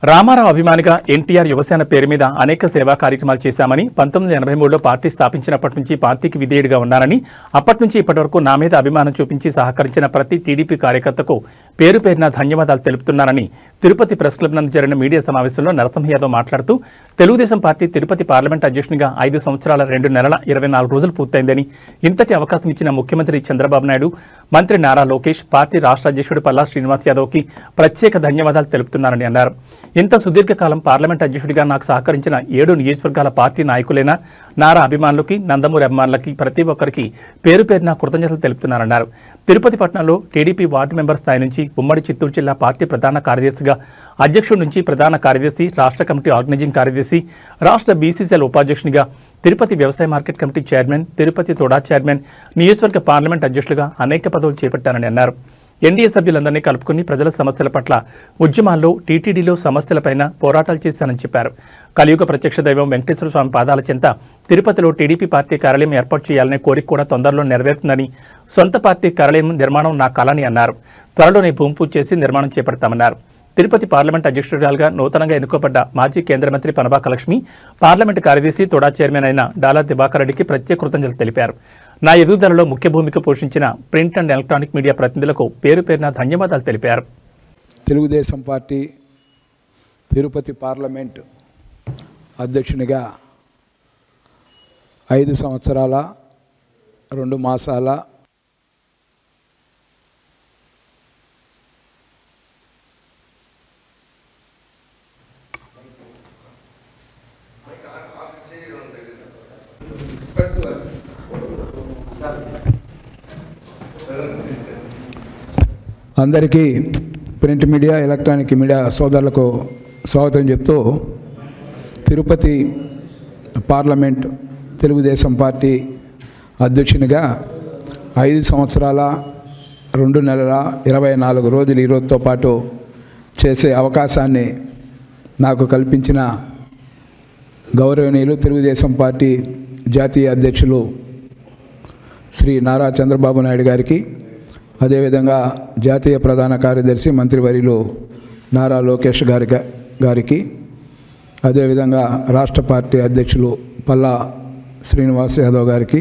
రామారావు అభిమానిగా ఎన్టీఆర్ యువసేన పేరు మీద అనేక సేవా కార్యక్రమాలు చేశామని 1983లో పార్టీ స్థాపించినప్పటి నుంచి పార్టీకి విధేయుడిగా ఉన్నానని అప్పటి నుంచి ఇప్పటి వరకు నా మీద అభిమానం చూపించి సహకరించిన ప్రతి టీడీపీ కార్యకర్తకు పేరు పేరున ధన్యవాదాలు తెలుపుతున్నానని తిరుపతి ప్రెస్ క్లబ్ నందు జరిగిన మీడియా సమావేశంలో నరసింహ యాదవ్ మాట్లాడుతూ తెలుగుదేశం పార్టీ తిరుపతి పార్లమెంట్ అధ్యక్షునిగా 5 సంవత్సరాల 2 నెలల 24 రోజులు పూర్తయిందని ఇంతటి అవకాశం ఇచ్చిన ముఖ్యమంత్రి చంద్రబాబు నాయుడు మంత్రి నారా లోకేష్ పార్టీ రాష్ట్ర అధ్యక్షుడు పల్లా శ్రీనివాస్ యాదవ్కి ప్రత్యేక ధన్యవాదాలు తెలుపుతున్నారని అన్నారు. ఇంత సుదీర్ఘకాలం పార్లమెంట్ అధ్యక్షుడిగా నాకు సహకరించిన 7 నియోజకవర్గాల పార్టీ నాయకులైన నారా అభిమానులకి నందమూరి అభిమానులకి ప్రతి ఒక్కరికి పేరు పేరున కృతజ్ఞతలు తెలుపుతున్నారన్నారు. తిరుపతి పట్టణంలో టీడీపీ వార్డు మెంబర్ స్థాయి నుంచి ఉమ్మడి చిత్తూరు జిల్లా పార్టీ ప్రధాన కార్యదర్శిగా అధ్యక్షుడి నుంచి ప్రధాన కార్యదర్శి, రాష్ట్ర కమిటీ ఆర్గనైజింగ్ కార్యదర్శి, రాష్ట్ర బీసీసీఎల్ ఉపాధ్యక్షునిగా, తిరుపతి వ్యవసాయ మార్కెట్ కమిటీ చైర్మన్, తిరుపతి తోడా చైర్మన్, నియోజకవర్గ పార్లమెంట్ అధ్యక్షులుగా అనేక పదవులు చేపట్టానని అన్నారు. ఎన్డీఏ సభ్యులందరినీ కలుపుకుని ప్రజల సమస్యల పట్ల ఉద్యమాల్లో టీటీడీలో సమస్యలపైన పోరాటాలు చేశానని చెప్పారు. కలియుగ ప్రత్యక్ష దైవం వెంకటేశ్వర స్వామి పాదాల చెంత తిరుపతిలో టీడీపీ పార్టీ కార్యాలయం ఏర్పాటు చేయాలనే కోరిక కూడా తొందరలో నెరవేరుతుందని, సొంత పార్టీ కార్యాలయం నిర్మాణం నా కలని అన్నారు. త్వరలోనే భూమి పూజ చేసి నిర్మాణం చేపడతామన్నారు. తిరుపతి పార్లమెంట్ అధ్యక్షురాలుగా నూతనంగా ఎన్నుకోబడ్డ మాజీ కేంద్ర మంత్రి పనబాక లక్ష్మి, పార్లమెంటు కార్యదర్శి, తోడా చైర్మన్ అయిన డాలా దివాకర్ రెడ్డికి ప్రత్యేక కృతజ్ఞతలు తెలిపారు. నా ఎదుగుదలలో ముఖ్య భూమిక పోషించిన ప్రింట్ అండ్ ఎలక్ట్రానిక్ మీడియా ప్రతినిధులకు పేరు పేరున ధన్యవాదాలు తెలిపారు. తెలుగుదేశం పార్టీ తిరుపతి పార్లమెంట్ అధ్యక్షునిగా 5 సంవత్సరాల 2 మాసాల అందరికీ ప్రింట్ మీడియా, ఎలక్ట్రానిక్ మీడియా సోదరులకు స్వాగతం చెప్తూ, తిరుపతి పార్లమెంట్ తెలుగుదేశం పార్టీ అధ్యక్షునిగా 5 సంవత్సరాల 2 నెలల 24 రోజులు ఈరోజుతో పాటు చేసే అవకాశాన్ని నాకు కల్పించిన గౌరవనీయులు తెలుగుదేశం పార్టీ జాతీయ అధ్యక్షులు శ్రీ నారా చంద్రబాబు నాయుడు గారికి, అదేవిధంగా జాతీయ ప్రధాన కార్యదర్శి మంత్రివర్యులు నారా లోకేష్ గారికి, అదేవిధంగా రాష్ట్ర పార్టీ అధ్యక్షులు పల్లా శ్రీనివాస్ యాదవ్ గారికి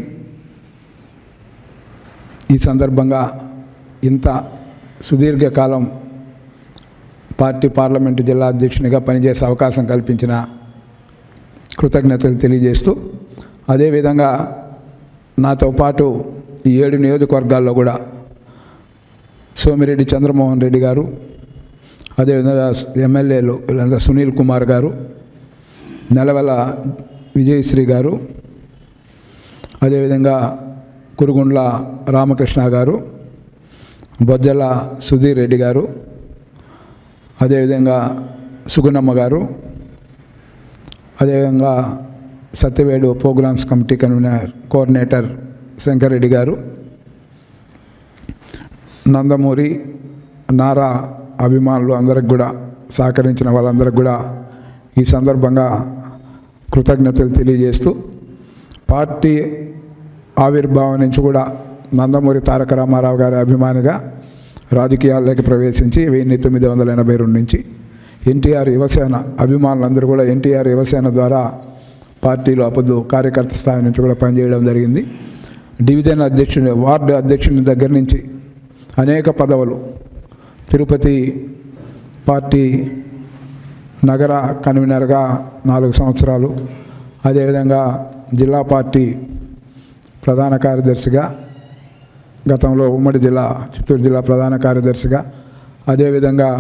ఈ సందర్భంగా ఇంత సుదీర్ఘకాలం పార్లమెంటు జిల్లా అధ్యక్షునిగా పనిచేసే అవకాశం కల్పించిన కృతజ్ఞతలు తెలియజేస్తూ, అదేవిధంగా నాతో పాటు ఈ 7 నియోజకవర్గాల్లో కూడా సోమిరెడ్డి చంద్రమోహన్ రెడ్డి గారు, అదేవిధంగా ఎమ్మెల్యేలు సునీల్ కుమార్ గారు, నెలవెల విజయశ్రీ గారు, అదేవిధంగా కురుగుండ్ల రామకృష్ణ గారు, బొజ్జల సుధీర్ రెడ్డి గారు, అదేవిధంగా సుగుణమ్మ గారు, అదేవిధంగా Satyavedu programs committee coordinator Shankar Reddy garu, Nandamuri Nara అభిమానులు అందరికి కూడా సహకరించిన వాళ్ళందరికీ కూడా ఈ సందర్భంగా కృతజ్ఞతలు తెలియజేస్తూ, పార్టీ ఆవిర్భావం నుంచి కూడా నందమూరి తారక రామారావు గారి అభిమానిగా రాజకీయాల్లోకి ప్రవేశించి 1982 నుంచి ఎన్టీఆర్ యువసేన అభిమానులందరూ కూడా ఎన్టీఆర్ యువసేన ద్వారా పార్టీలో అప్పుడు కార్యకర్త స్థాయి నుంచి కూడా పనిచేయడం జరిగింది. డివిజన్ అధ్యక్షుని, వార్డు అధ్యక్షుని దగ్గర నుంచి అనేక పదవులు, తిరుపతి పార్టీ నగర కన్వీనర్గా 4 సంవత్సరాలు, అదేవిధంగా జిల్లా పార్టీ ప్రధాన కార్యదర్శిగా, గతంలో ఉమ్మడి జిల్లా చిత్తూరు జిల్లా ప్రధాన కార్యదర్శిగా, అదేవిధంగా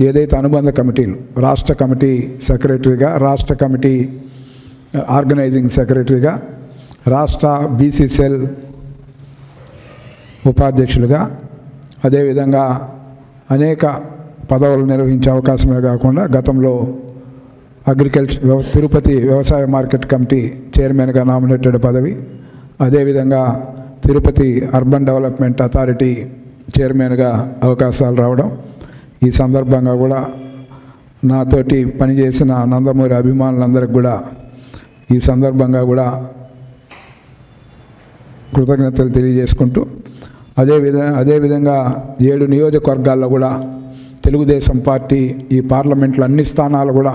ఏదైతే అనుబంధ కమిటీలు, రాష్ట్ర కమిటీ సెక్రటరీగా, రాష్ట్ర కమిటీ ఆర్గనైజింగ్ సెక్రటరీగా, రాష్ట్ర బీసీసీఎల్ ఉపాధ్యక్షులుగా, అదేవిధంగా అనేక పదవులు నిర్వహించే అవకాశమే కాకుండా గతంలో తిరుపతి వ్యవసాయ మార్కెట్ కమిటీ చైర్మన్గా నామినేటెడ్ పదవి, అదేవిధంగా తిరుపతి అర్బన్ డెవలప్మెంట్ అథారిటీ చైర్మన్గా అవకాశాలు రావడం, ఈ సందర్భంగా కూడా నాతోటి పనిచేసిన నందమూరి అభిమానులందరికీ కూడా ఈ సందర్భంగా కూడా కృతజ్ఞతలు తెలియజేసుకుంటూ, అదేవిధంగా 7 నియోజకవర్గాల్లో కూడా తెలుగుదేశం పార్టీ ఈ పార్లమెంట్లో అన్ని స్థానాలు కూడా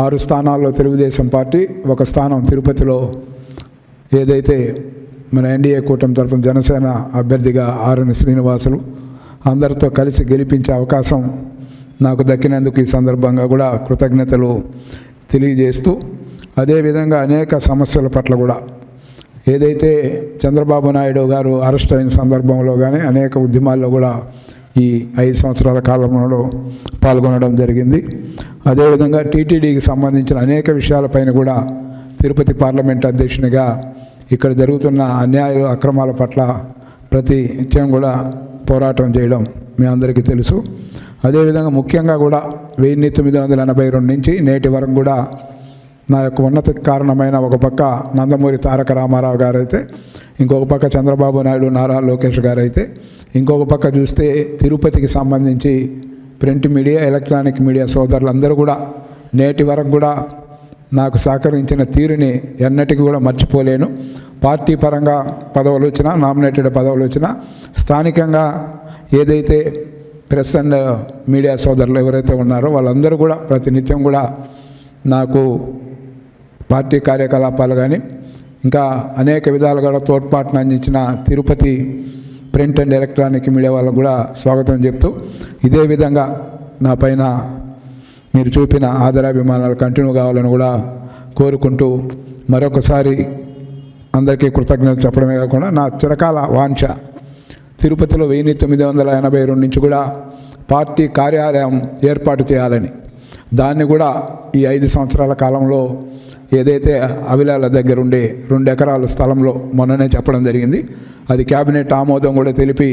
6 స్థానాల్లో తెలుగుదేశం పార్టీ, 1 స్థానం తిరుపతిలో ఏదైతే మన ఎన్డీఏ కూటమి తరపున జనసేన అభ్యర్థిగా ఆరని శ్రీనివాసులు అందరితో కలిసి గెలిపించే అవకాశం నాకు దక్కినందుకు ఈ సందర్భంగా కూడా కృతజ్ఞతలు తెలియజేస్తూ, అదేవిధంగా అనేక సమస్యల పట్ల కూడా ఏదైతే చంద్రబాబు నాయుడు గారు అరెస్ట్ అయిన సందర్భంలో కానీ అనేక ఉద్యమాల్లో కూడా ఈ 5 సంవత్సరాల కాలంలో పాల్గొనడం జరిగింది. అదేవిధంగా టీటీడీకి సంబంధించిన అనేక విషయాలపైన కూడా తిరుపతి పార్లమెంట్ అధ్యక్షునిగా ఇక్కడ జరుగుతున్న అన్యాయాలు అక్రమాల పట్ల ప్రతి నిత్యం కూడా పోరాటం చేయడం మీ అందరికీ తెలుసు. అదేవిధంగా ముఖ్యంగా కూడా 1982 నుంచి నేటి వరకు కూడా నా యొక్క ఉన్నత కారణమైన ఒక పక్క నందమూరి తారక రామారావు గారు అయితే, ఇంకొక పక్క చంద్రబాబు నాయుడు నారా లోకేష్ గారు అయితే, ఇంకొక పక్క చూస్తే తిరుపతికి సంబంధించి ప్రింట్ మీడియా ఎలక్ట్రానిక్ మీడియా సోదరులందరూ కూడా నేటి వరకు కూడా నాకు సహకరించిన తీరుని ఎన్నటికీ కూడా మర్చిపోలేను. పార్టీ పరంగా పదవులు వచ్చినా, నామినేటెడ్ పదవులు వచ్చినా, స్థానికంగా ఏదైతే ప్రెస్ అండ్ మీడియా సోదరులు ఎవరైతే ఉన్నారో వాళ్ళందరూ కూడా ప్రతినిత్యం కూడా నాకు పార్టీ కార్యకలాపాలు కానీ ఇంకా అనేక విధాలుగా తోడ్పాటును అందించిన Tirupati print and electronic media వాళ్ళకు కూడా స్వాగతం చెప్తూ, ఇదే విధంగా నా పైన మీరు చూపిన ఆదరాభిమానాలు కంటిన్యూ కావాలని కూడా కోరుకుంటూ మరొకసారి అందరికీ కృతజ్ఞతలు చెప్పడమే కాకుండా నా చిరకాల వాంఛ తిరుపతిలో 1982 నుంచి కూడా పార్టీ కార్యాలయం ఏర్పాటు చేయాలని, దాన్ని కూడా ఈ 5 సంవత్సరాల కాలంలో ఏదైతే అవిలాల దగ్గర ఉండే 2 ఎకరాల స్థలంలో మొన్ననే చెప్పడం జరిగింది. అది క్యాబినెట్ ఆమోదం కూడా తెలిపి